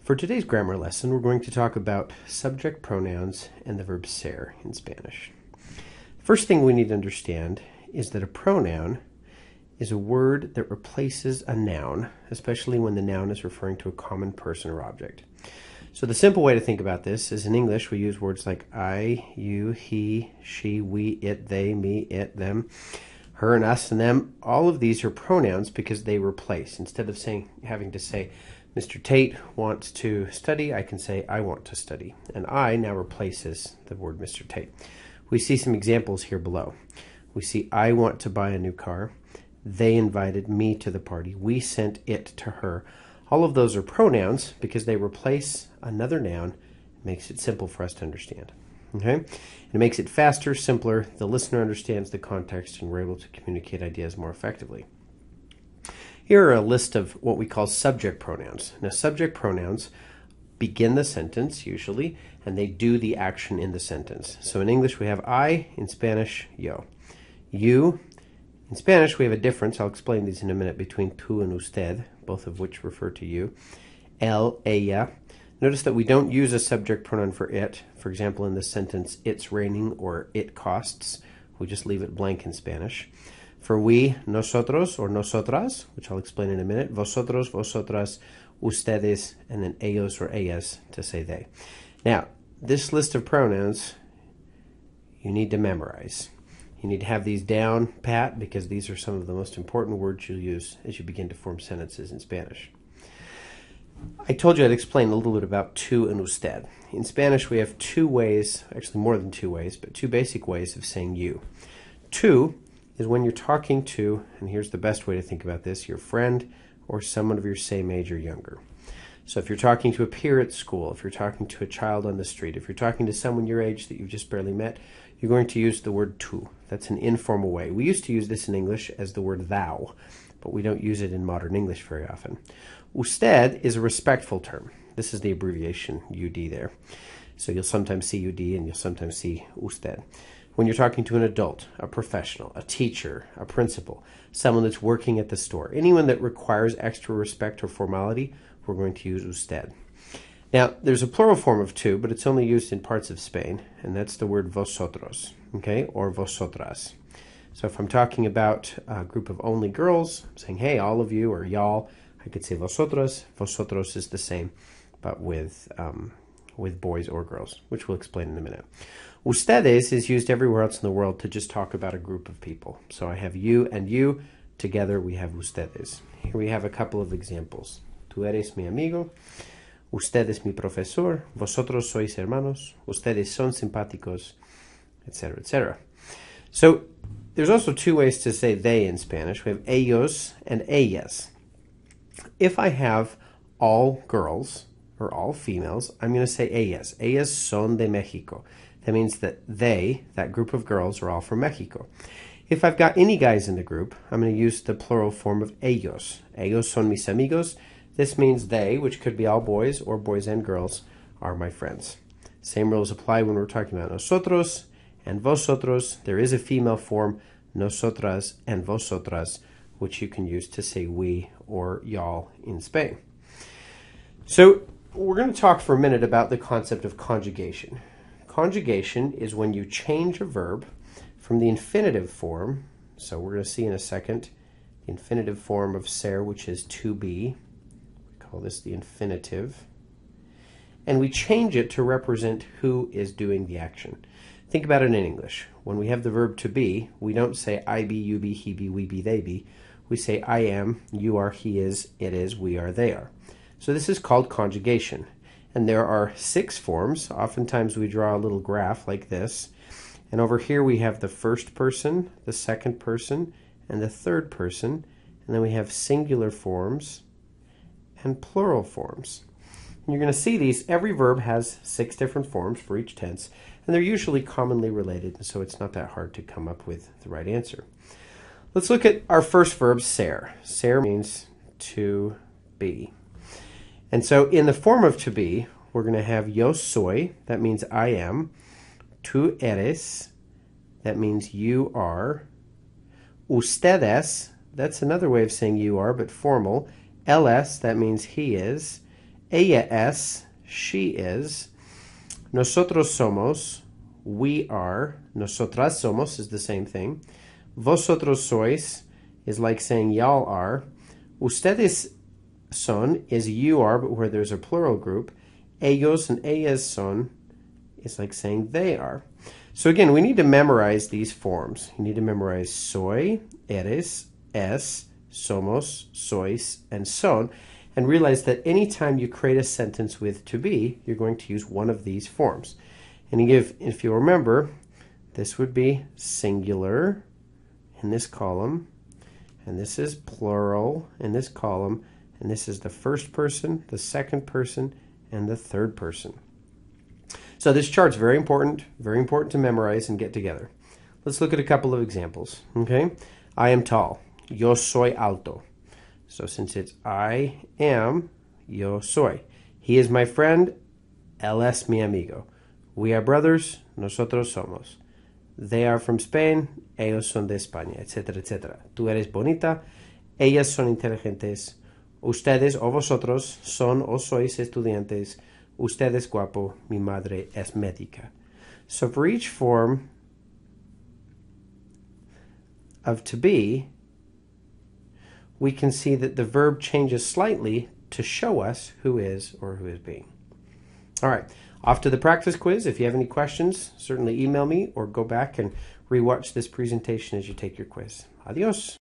For today's grammar lesson, we're going to talk about subject pronouns and the verb ser in Spanish. First thing we need to understand is that a pronoun is a word that replaces a noun, especially when the noun is referring to a common person or object. So the simple way to think about this is in English we use words like I, you, he, she, we, it, they, me, it, them, her and us and them. All of these are pronouns because they replace. Instead of having to say Mr. Tate wants to study, I can say I want to study. And I now replaces the word Mr. Tate. We see some examples here below. We see I want to buy a new car. They invited me to the party. We sent it to her. All of those are pronouns because they replace another noun. It makes it simple for us to understand. Okay? It makes it faster, simpler. The listener understands the context and we're able to communicate ideas more effectively. Here are a list of what we call subject pronouns. Now, subject pronouns begin the sentence, usually, and they do the action in the sentence. So in English, we have I. In Spanish, yo. You. In Spanish, we have a difference. I'll explain these in a minute between tú and usted, both of which refer to you. Él, ella. Notice that we don't use a subject pronoun for it. For example, in this sentence, it's raining or it costs. We just leave it blank in Spanish. For we, nosotros or nosotras, which I'll explain in a minute, vosotros, vosotras, ustedes, and then ellos or ellas to say they. Now, this list of pronouns you need to memorize. You need to have these down pat because these are some of the most important words you'll use as you begin to form sentences in Spanish. I told you I'd explain a little bit about tú and usted. In Spanish, we have two ways, actually more than two ways, but two basic ways of saying you. Tú is when you're talking to, and here's the best way to think about this, your friend or someone of your same age or younger. So if you're talking to a peer at school, if you're talking to a child on the street, if you're talking to someone your age that you've just barely met, you're going to use the word tú. That's an informal way. We used to use this in English as the word thou, but we don't use it in modern English very often. Usted is a respectful term. This is the abbreviation UD there. So you'll sometimes see UD and you'll sometimes see usted. When you're talking to an adult, a professional, a teacher, a principal, someone that's working at the store, anyone that requires extra respect or formality, we're going to use usted. Now, there's a plural form of tú, but it's only used in parts of Spain, and that's the word vosotros, okay, or vosotras. So if I'm talking about a group of only girls, I'm saying, hey, all of you, or y'all, I could say vosotros. Vosotros is the same, but with boys or girls, which we'll explain in a minute. Ustedes is used everywhere else in the world to just talk about a group of people. So I have you and you. Together we have ustedes. Here we have a couple of examples. Tú eres mi amigo. Usted es mi profesor. Vosotros sois hermanos. Ustedes son simpáticos, etc., etc. So there's also two ways to say they in Spanish. We have ellos and ellas. If I have all girls or all females, I'm going to say ellas. Ellas son de México. That means that they, that group of girls, are all from Mexico. If I've got any guys in the group, I'm going to use the plural form of ellos. Ellos son mis amigos. This means they, which could be all boys or boys and girls, are my friends. Same rules apply when we're talking about nosotros and vosotros. There is a female form, nosotras and vosotras, which you can use to say we or y'all in Spain. So we're going to talk for a minute about the concept of conjugation. Conjugation is when you change a verb from the infinitive form, so we're going to see in a second the infinitive form of ser, which is to be. We call this the infinitive. And we change it to represent who is doing the action. Think about it in English. When we have the verb to be, we don't say I be, you be, he be, we be, they be. We say I am, you are, he is, it is, we are, they are. So this is called conjugation. And there are 6 forms. Oftentimes we draw a little graph like this. And over here we have the first person, the second person, and the third person. And then we have singular forms and plural forms. And you're going to see these. Every verb has 6 different forms for each tense. And they're usually commonly related. And so it's not that hard to come up with the right answer. Let's look at our first verb, ser. Ser means to be. And so in the form of to be, we're going to have yo soy, that means I am. Tú eres, that means you are. Ustedes, that's another way of saying you are, but formal. Él es, that means he is. Ella es, she is. Nosotros somos, we are. Nosotras somos is the same thing. Vosotros sois is like saying y'all are. Ustedes son is you are, but where there's a plural group. Ellos and ellas son is like saying they are. So again, we need to memorize these forms. You need to memorize soy, eres, es, somos, sois, and son, and realize that anytime you create a sentence with to be, you're going to use one of these forms. And if you remember, this would be singular in this column, and this is plural in this column, and this is the first person, the second person, and the third person. So this chart's very important to memorize and get together. Let's look at a couple of examples. Okay, I am tall. Yo soy alto. So since it's I am, yo soy. He is my friend. Él es mi amigo. We are brothers. Nosotros somos. They are from Spain. Ellos son de España, etcétera, etcétera. Tú eres bonita. Ellas son inteligentes. Ustedes o vosotros son o sois estudiantes. Usted es guapo. Mi madre es médica. So for each form of to be, we can see that the verb changes slightly to show us who is or who is being. All right, off to the practice quiz. If you have any questions, certainly email me or go back and rewatch this presentation as you take your quiz. Adios.